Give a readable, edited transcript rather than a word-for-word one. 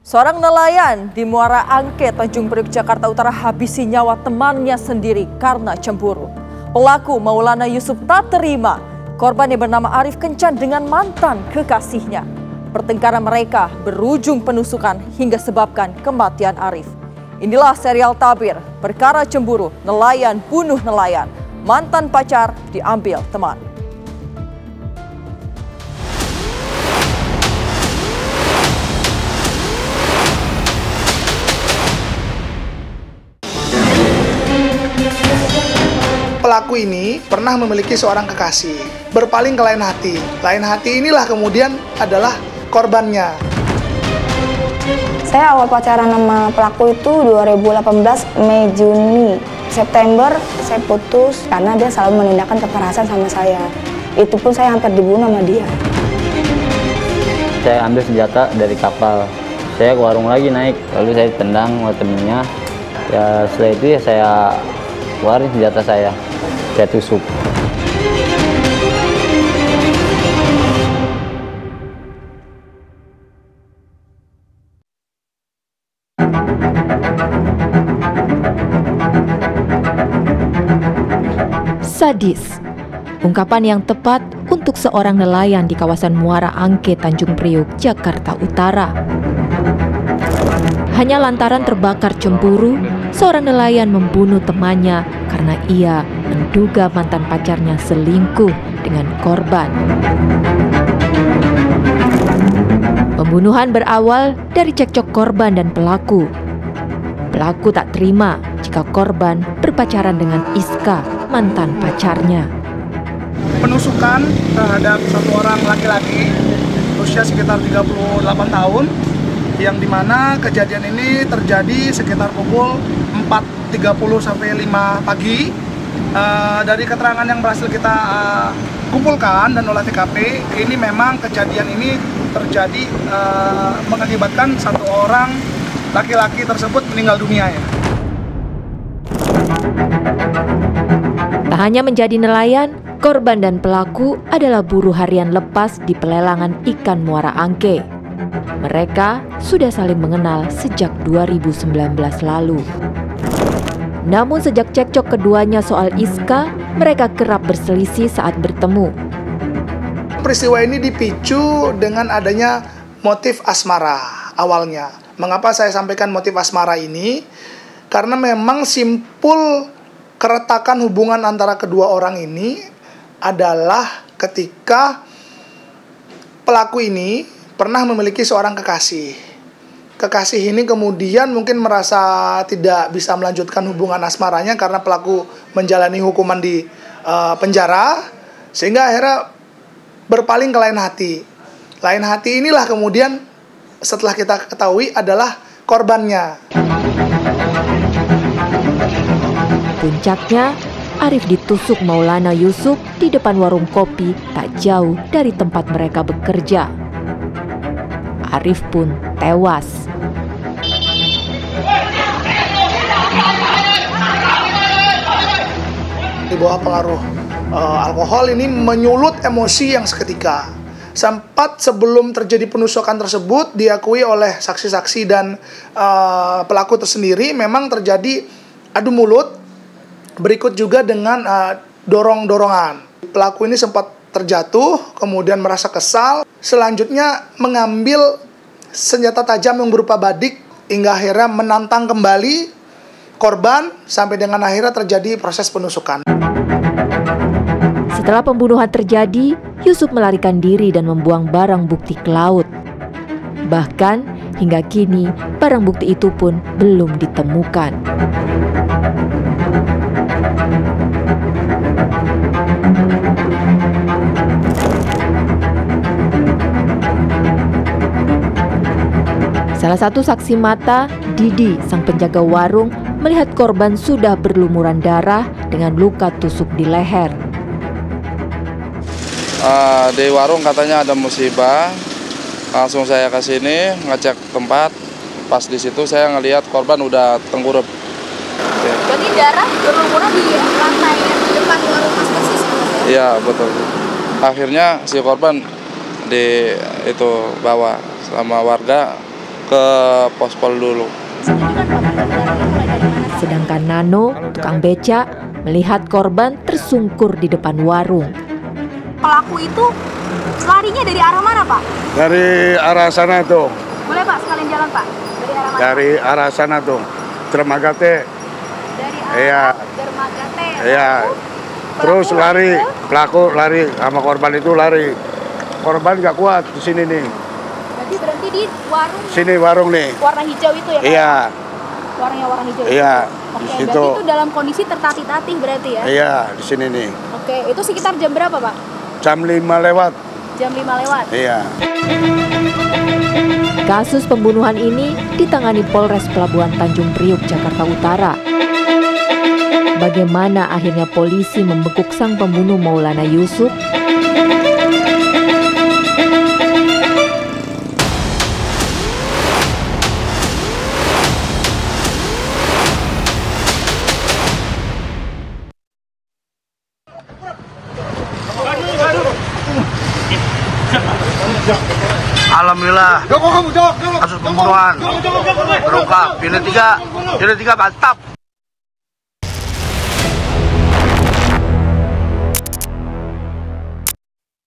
Seorang nelayan di Muara Angke, Tanjung Priok, Jakarta Utara habisi nyawa temannya sendiri karena cemburu. Pelaku Maulana Yusuf tak terima korban yang bernama Arif kencan dengan mantan kekasihnya. Pertengkaran mereka berujung penusukan hingga sebabkan kematian Arif. Inilah serial tabir, perkara cemburu, nelayan bunuh nelayan, mantan pacar diambil teman. Pelaku ini pernah memiliki seorang kekasih, berpaling ke lain hati. Lain hati inilah kemudian adalah korbannya. Saya awal pacaran sama pelaku itu 2018 Mei Juni. September saya putus karena dia selalu menindakkan kekerasan sama saya. Itu pun saya hampir dibunuh sama dia. Saya ambil senjata dari kapal. Saya ke warung lagi naik, lalu saya tendang sama temennya. Ya setelah itu ya saya keluarin senjata saya tusuk. Sadis, ungkapan yang tepat untuk seorang nelayan di kawasan Muara Angke, Tanjung Priok, Jakarta Utara. Hanya lantaran terbakar cemburu, seorang nelayan membunuh temannya karena ia menduga mantan pacarnya selingkuh dengan korban. Pembunuhan berawal dari cekcok korban dan pelaku. Pelaku tak terima jika korban berpacaran dengan Iska, mantan pacarnya. Penusukan terhadap satu orang laki-laki usia sekitar 38 tahun, yang dimana kejadian ini terjadi sekitar pukul 4.30 sampai 5 pagi. Dari keterangan yang berhasil kita kumpulkan dan olah TKP, ini memang kejadian ini terjadi mengakibatkan satu orang laki-laki tersebut meninggal dunia ya. Tak hanya menjadi nelayan, korban dan pelaku adalah buruh harian lepas di pelelangan ikan Muara Angke. Mereka sudah saling mengenal sejak 2019 lalu. Namun sejak cekcok keduanya soal Iska, mereka kerap berselisih saat bertemu. Peristiwa ini dipicu dengan adanya motif asmara awalnya. Mengapa saya sampaikan motif asmara ini? Karena memang simpul keretakan hubungan antara kedua orang ini adalah ketika pelaku ini pernah memiliki seorang kekasih. Kekasih ini kemudian mungkin merasa tidak bisa melanjutkan hubungan asmaranya karena pelaku menjalani hukuman di penjara, sehingga akhirnya berpaling ke lain hati. Lain hati inilah kemudian setelah kita ketahui adalah korbannya. Puncaknya, Arif ditusuk Maulana Yusuf di depan warung kopi tak jauh dari tempat mereka bekerja. Arif pun tewas. Di bawah pengaruh alkohol ini menyulut emosi yang seketika. Sempat sebelum terjadi penusukan tersebut diakui oleh saksi-saksi dan pelaku tersendiri memang terjadi adu mulut. Berikut juga dengan dorong-dorongan. Pelaku ini sempat terjatuh, kemudian merasa kesal. Selanjutnya mengambil senjata tajam yang berupa badik hingga akhirnya menantang kembali korban sampai dengan akhirnya terjadi proses penusukan. Setelah pembunuhan terjadi, Yusuf melarikan diri dan membuang barang bukti ke laut. Bahkan hingga kini barang bukti itu pun belum ditemukan. Salah satu saksi mata, Didi, sang penjaga warung, melihat korban sudah berlumuran darah dengan luka tusuk di leher. Di warung katanya ada musibah, langsung saya ke sini ngecek tempat. Pas di situ saya ngelihat korban udah tengkurap. Jadi darah berlumuran di lantai di depan warung Mas persis? Iya betul. Akhirnya si korban di itu bawa sama warga ke Pospol dulu. Sedangkan Nano, tukang beca, melihat korban tersungkur di depan warung. Pelaku itu larinya dari arah mana, Pak? Dari arah sana tuh. Boleh, Pak, sekalian jalan, Pak. Dari arah mana? Dari arah sana tuh. Dermagate. Dari arah Iya. Dermagate. Iya. Terus lari, pelaku lari sama korban itu lari. Korban nggak kuat di sini nih. Berarti berhenti di warung. Sini warung nih. Warna hijau itu ya, Pak? Iya. Warnanya warna hijau. Iya. Oke, Di situ. berarti itu dalam kondisi tertatih-tatih berarti ya? Iya, di sini nih. Oke, itu sekitar jam berapa, Pak? Jam 5 lewat. Jam 5 lewat. Iya. Kasus pembunuhan ini ditangani Polres Pelabuhan Tanjung Priuk, Jakarta Utara. Bagaimana akhirnya polisi membekuk sang pembunuh Maulana Yusuf? Alhamdulillah kasus pembunuhan terungkap. Pilih tiga mantap.